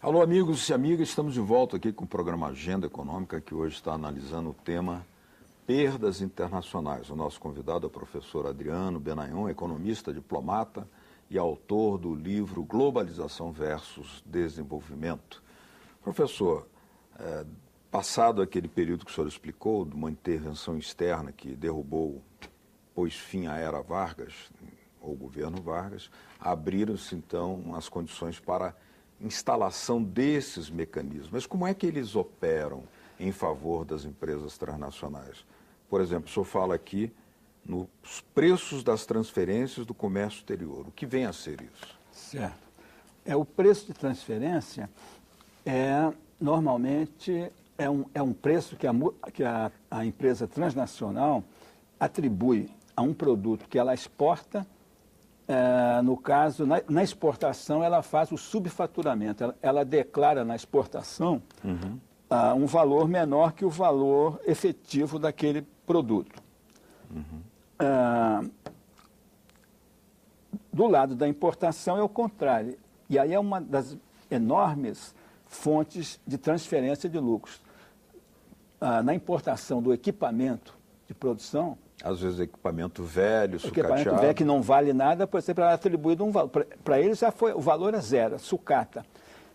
Alô, amigos e amigas, estamos de volta aqui com o programa Agenda Econômica, que hoje está analisando o tema perdas internacionais. O nosso convidado é o professor Adriano Benayon, economista, diplomata e autor do livro Globalização versus Desenvolvimento. Professor, passado aquele período que o senhor explicou, de uma intervenção externa que derrubou, pôs fim à era Vargas, ou governo Vargas, abriram-se então as condições para instalação desses mecanismos. Mas como é que eles operam em favor das empresas transnacionais? Por exemplo, o senhor fala aqui nos preços das transferências do comércio exterior. O que vem a ser isso? Certo. O preço de transferência normalmente é um preço que a empresa transnacional atribui a um produto que ela exporta. No caso, na exportação, ela faz o subfaturamento. Ela declara na exportação um valor menor que o valor efetivo daquele produto. Do lado da importação é o contrário. E aí é uma das enormes fontes de transferência de lucros. Na importação do equipamento de produção, às vezes equipamento velho, sucateado. Equipamento velho que não vale nada, por exemplo, é atribuído um valor. Para eles já foi, o valor é zero, sucata.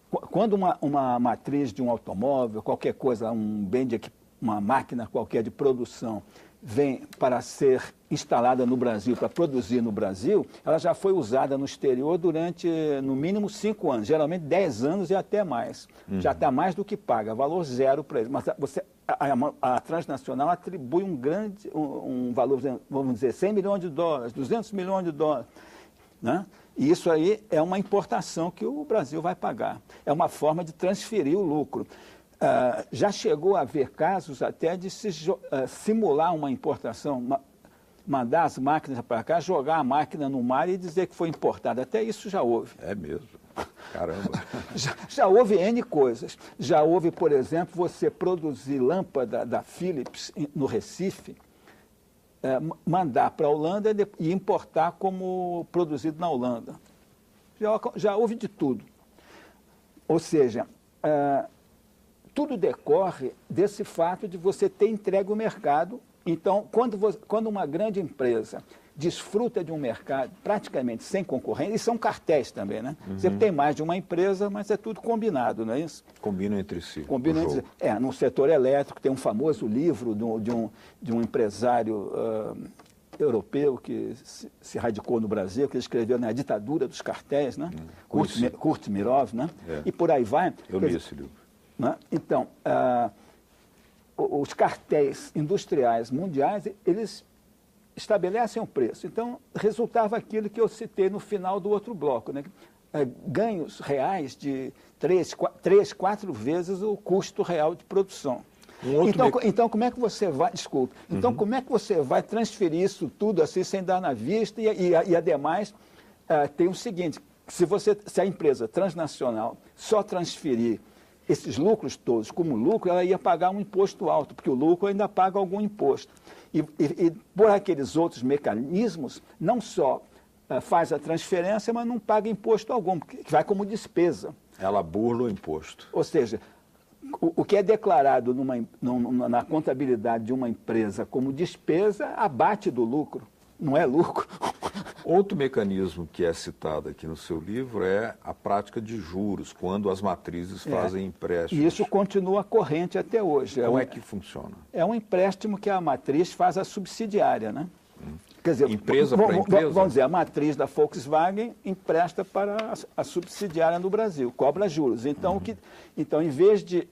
Quando uma matriz de um automóvel, qualquer coisa, um bem de uma máquina qualquer de produção, vem para ser instalada no Brasil, para produzir no Brasil, ela já foi usada no exterior durante, no mínimo, 5 anos, geralmente 10 anos e até mais. Já está mais do que paga, valor zero para eles. Mas a transnacional atribui um valor, vamos dizer, 100 milhões de dólares, 200 milhões de dólares. Né? E isso aí é uma importação que o Brasil vai pagar. É uma forma de transferir o lucro. Já chegou a haver casos até de simular uma importação, mandar as máquinas para cá, jogar a máquina no mar e dizer que foi importada. Até isso já houve. É mesmo? Caramba! já houve N coisas. Já houve, por exemplo, você produzir lâmpada da Philips no Recife, mandar para a Holanda e importar como produzido na Holanda. Já houve de tudo. Ou seja, tudo decorre desse fato de você ter entregue o mercado. Então, quando uma grande empresa desfruta de um mercado praticamente sem concorrência, e são cartéis também, né? Você tem mais de uma empresa, mas é tudo combinado, não é isso? Combinam entre si. Combinam entre si. No setor elétrico tem um famoso livro de um empresário europeu que se radicou no Brasil, que ele escreveu na ditadura dos cartéis, né? Kurt Mirov, né? E por aí vai. Eu li esse livro. Né? Então, os cartéis industriais mundiais, eles estabelecem um preço. Então, resultava aquilo que eu citei no final do outro bloco, né? Ganhos reais de 3, 4 vezes o custo real de produção. Então, como é que você vai... Desculpe. Então, como é que você vai transferir isso tudo assim, sem dar na vista? E ademais, tem o seguinte, se a empresa transnacional só transferir esses lucros todos como lucro, ela ia pagar um imposto alto, porque o lucro ainda paga algum imposto. E por aqueles outros mecanismos, não só faz a transferência, mas não paga imposto algum, que vai como despesa. Ela burla o imposto. Ou seja, o que é declarado na contabilidade de uma empresa como despesa, abate do lucro, não é lucro. Outro mecanismo que é citado aqui no seu livro é a prática de juros, quando as matrizes fazem empréstimos. E isso continua corrente até hoje. Como é que funciona? É um empréstimo que a matriz faz à subsidiária, né? Quer dizer, empresa para empresa? Vamos dizer, a matriz da Volkswagen empresta para a subsidiária no Brasil, cobra juros. Então, em vez de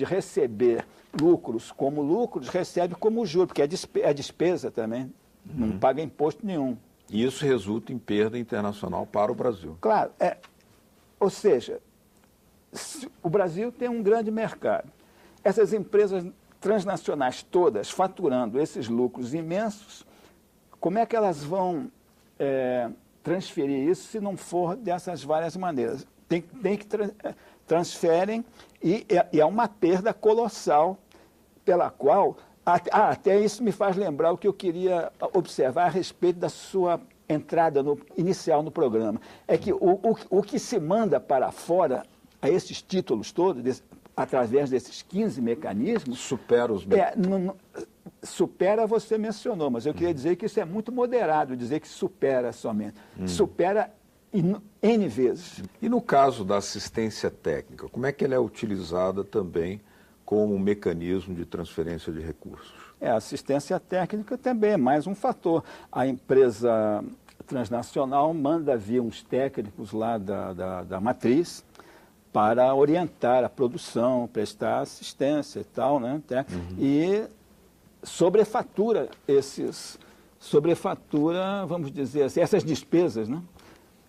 receber lucros como lucros, recebe como juros, porque é despesa também, não paga imposto nenhum. E isso resulta em perda internacional para o Brasil. Claro. Ou seja, o Brasil tem um grande mercado. Essas empresas transnacionais todas faturando esses lucros imensos, como é que elas vão transferir isso se não for dessas várias maneiras? Transferem e é uma perda colossal pela qual... até isso me faz lembrar o que eu queria observar a respeito da sua entrada inicial no programa. É que o que se manda para fora a esses títulos todos, através desses 15 mecanismos... Supera os... supera, você mencionou, mas eu queria dizer que isso é muito moderado, dizer que supera somente. Supera N vezes. E no caso da assistência técnica, como é que ela é utilizada também como um mecanismo de transferência de recursos? A assistência técnica também é mais um fator. A empresa transnacional manda vir uns técnicos lá da matriz para orientar a produção, prestar assistência e tal, né? E sobrefatura vamos dizer assim, essas despesas, né?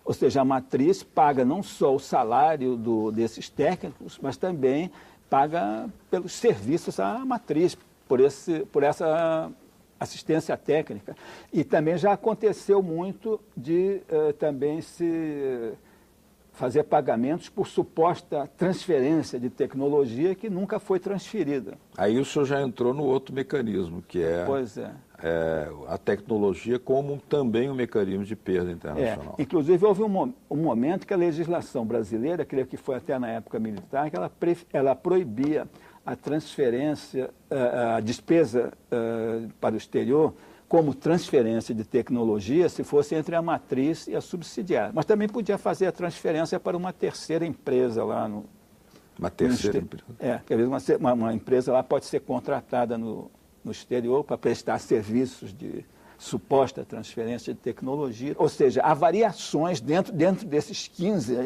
Ou seja, a matriz paga não só o salário desses técnicos, mas também paga pelos serviços à matriz, por essa assistência técnica. E também já aconteceu muito de também se fazer pagamentos por suposta transferência de tecnologia que nunca foi transferida. Aí o senhor já entrou no outro mecanismo, que é, a tecnologia como também um mecanismo de perda internacional. Inclusive, houve um momento que a legislação brasileira, creio que foi até na época militar, que ela proibia a transferência, a despesa para o exterior, como transferência de tecnologia, se fosse entre a matriz e a subsidiária. Mas também podia fazer a transferência para uma terceira empresa lá no... Uma terceira empresa? Quer dizer, uma empresa lá pode ser contratada no exterior para prestar serviços de suposta transferência de tecnologia. Ou seja, há variações dentro desses 15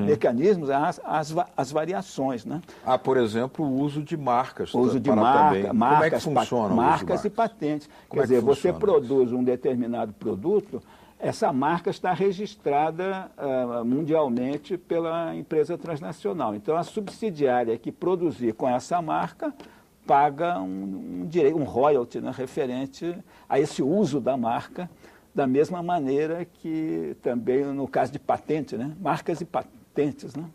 mecanismos, há as variações, né? Há, por exemplo, o uso de marcas. O uso de marcas, como é que funciona marcas e patentes. Quer dizer, você produz um determinado produto, essa marca está registrada mundialmente pela empresa transnacional. Então, a subsidiária que produzir com essa marca paga um royalty, né, referente a esse uso da marca, da mesma maneira que também no caso de patente, né, marcas e patentes. Né?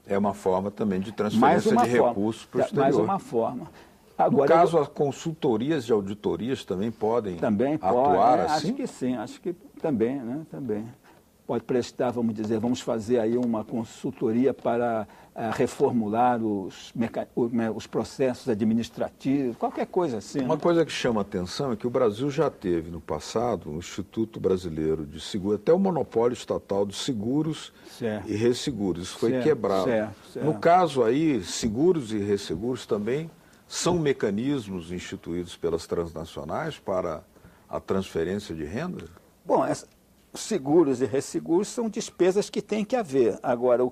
É uma forma também de transferência de recursos para o exterior. Mais uma forma. Agora, no caso, as consultorias de auditorias também podem atuar assim? Acho que sim, acho que também, né, também. Pode prestar, vamos fazer aí uma consultoria para reformular os processos administrativos, qualquer coisa assim. Uma coisa que chama atenção é que o Brasil já teve no passado um Instituto Brasileiro de Seguros, até o monopólio estatal de seguros e resseguros. Isso foi quebrado. No caso aí, seguros e resseguros também são mecanismos instituídos pelas transnacionais para a transferência de renda? Bom, seguros e resseguros são despesas que tem que haver. Agora, o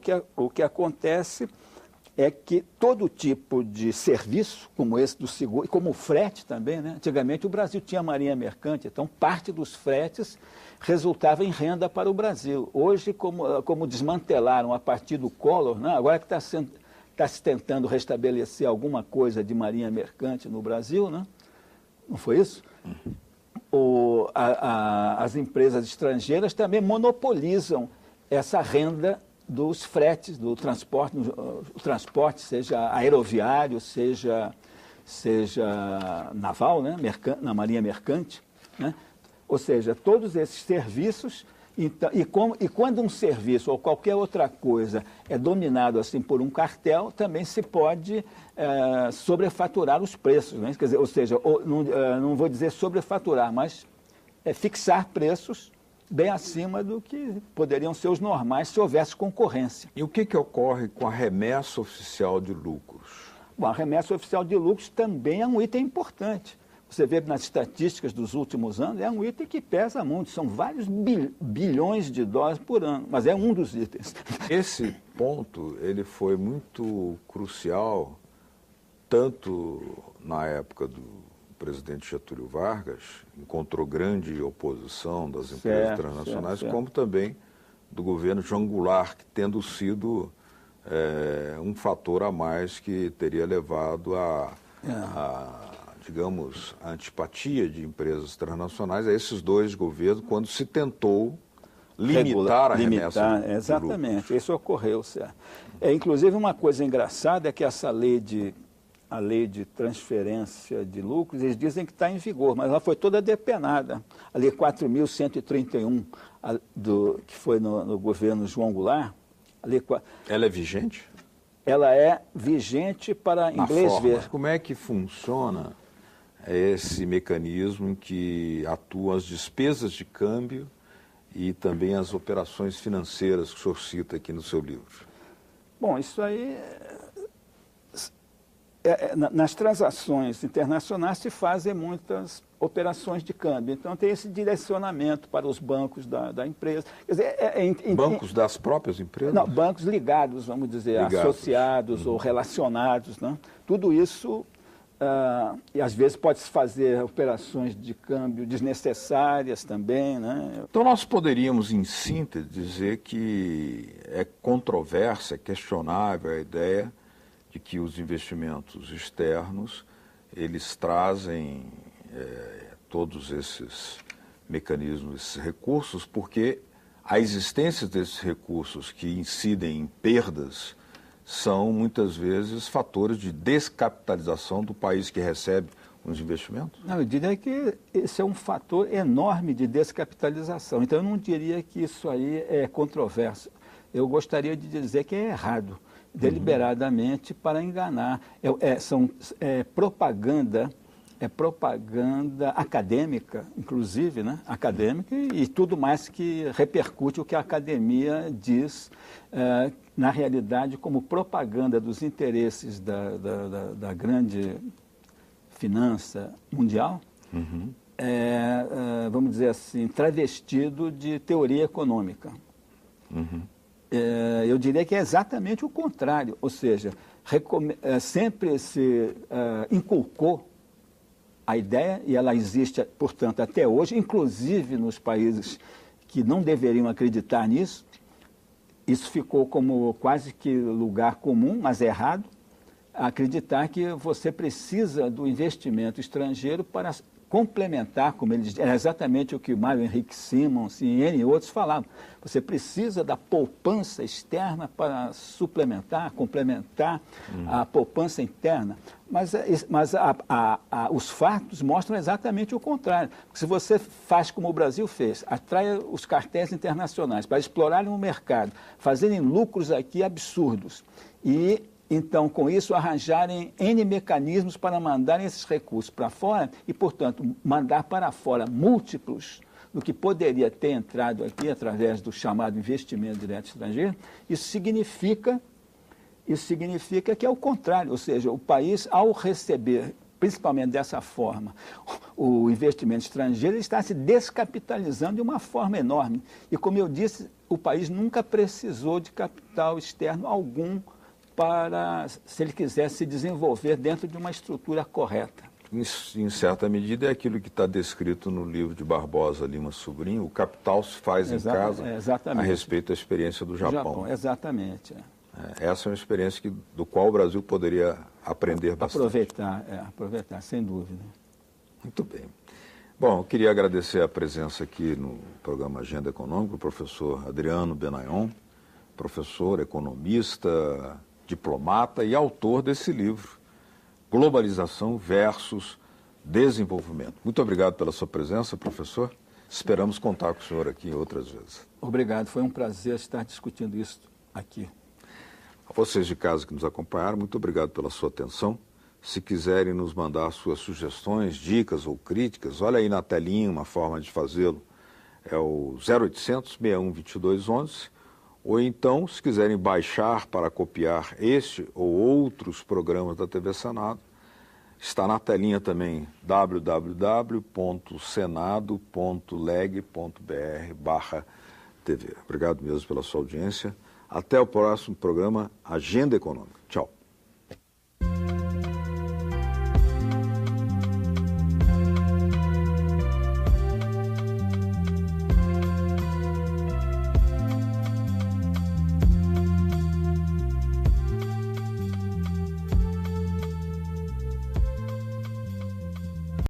que acontece é que todo tipo de serviço, como esse do seguro, e como o frete também, né? Antigamente o Brasil tinha marinha mercante, então parte dos fretes resultava em renda para o Brasil. Hoje, como desmantelaram a partir do Collor, né? Agora que está se tentando restabelecer alguma coisa de marinha mercante no Brasil, né? Não foi isso? As empresas estrangeiras também monopolizam essa renda dos fretes, do transporte, o transporte, seja aeroviário, seja naval, né? Na marinha mercante, né? Ou seja, todos esses serviços, então, e quando um serviço ou qualquer outra coisa é dominado assim por um cartel, também se pode sobrefaturar os preços, né? Quer dizer, ou seja, não vou dizer sobrefaturar, mas fixar preços bem acima do que poderiam ser os normais se houvesse concorrência. E o que ocorre com a remessa oficial de lucros? Bom, a remessa oficial de lucros também é um item importante. Você vê nas estatísticas dos últimos anos, é um item que pesa muito, são vários bilhões de dólares por ano, mas é um dos itens. Esse ponto, ele foi muito crucial, tanto na época do presidente Getúlio Vargas, encontrou grande oposição das empresas transnacionais, como também do governo João Goulart, tendo sido um fator a mais que teria levado digamos, a antipatia de empresas transnacionais a esses dois governos, quando se tentou limitar a remessa. Exatamente, isso ocorreu, certo. Inclusive, uma coisa engraçada é que essa lei a lei de transferência de lucros, eles dizem que está em vigor, mas ela foi toda depenada. A lei 4.131, que foi no governo João Goulart, a Ela é vigente? Ela é vigente para inglês ver. Como é que funciona esse mecanismo em que atuam as despesas de câmbio e também as operações financeiras que o senhor cita aqui no seu livro? Bom, isso aí, nas transações internacionais se fazem muitas operações de câmbio. Então tem esse direcionamento para os bancos da empresa. Quer dizer, bancos das próprias empresas? Não, bancos ligados, vamos dizer, associados ou relacionados. Né? Tudo isso, e às vezes pode-se fazer operações de câmbio desnecessárias também. Né? Então nós poderíamos, em síntese, dizer que é controversa, é questionável a ideia de que os investimentos externos, eles trazem todos esses mecanismos, esses recursos, porque a existência desses recursos que incidem em perdas são, muitas vezes, fatores de descapitalização do país que recebe os investimentos? Não, eu diria que esse é um fator enorme de descapitalização. Então, eu não diria que isso aí é controverso. Eu gostaria de dizer que é errado, deliberadamente, para enganar. Propaganda acadêmica, inclusive, né? Acadêmica e tudo mais que repercute o que a academia diz, na realidade, como propaganda dos interesses da grande finança mundial, vamos dizer assim, travestido de teoria econômica. Eu diria que é exatamente o contrário, ou seja, sempre se inculcou a ideia, e ela existe, portanto, até hoje, inclusive nos países que não deveriam acreditar nisso. Isso ficou como quase que lugar comum, mas errado, acreditar que você precisa do investimento estrangeiro para complementar, como ele diz, é exatamente o que Mário Henrique Simons e N outros falavam. Você precisa da poupança externa para suplementar, complementar a poupança interna. Mas os fatos mostram exatamente o contrário. Porque se você faz como o Brasil fez, atrai os cartéis internacionais para explorarem o mercado, fazerem lucros aqui absurdos e então, com isso, arranjarem N mecanismos para mandarem esses recursos para fora e, portanto, mandar para fora múltiplos do que poderia ter entrado aqui através do chamado investimento direto estrangeiro, isso significa que é o contrário, ou seja, o país, ao receber, principalmente dessa forma, o investimento estrangeiro, ele está se descapitalizando de uma forma enorme. E, como eu disse, o país nunca precisou de capital externo algum para, se ele quisesse se desenvolver dentro de uma estrutura correta. Em certa medida é aquilo que está descrito no livro de Barbosa Lima Sobrinho, o capital se faz em casa, a respeito da experiência do Japão. Exatamente. Essa é uma experiência do qual o Brasil poderia aprender bastante. Aproveitar, sem dúvida. Muito bem. Bom, eu queria agradecer a presença aqui no programa Agenda Econômica, o professor Adriano Benayon, professor, economista, diplomata e autor desse livro, Globalização versus Desenvolvimento. Muito obrigado pela sua presença, professor. Esperamos contar com o senhor aqui outras vezes. Obrigado, foi um prazer estar discutindo isso aqui. A vocês de casa que nos acompanharam, muito obrigado pela sua atenção. Se quiserem nos mandar suas sugestões, dicas ou críticas, olha aí na telinha uma forma de fazê-lo. É o 0800 61 22 11. Ou então, se quiserem baixar para copiar este ou outros programas da TV Senado, está na telinha também www.senado.leg.br/TV. Obrigado mesmo pela sua audiência. Até o próximo programa Agenda Econômica. Tchau.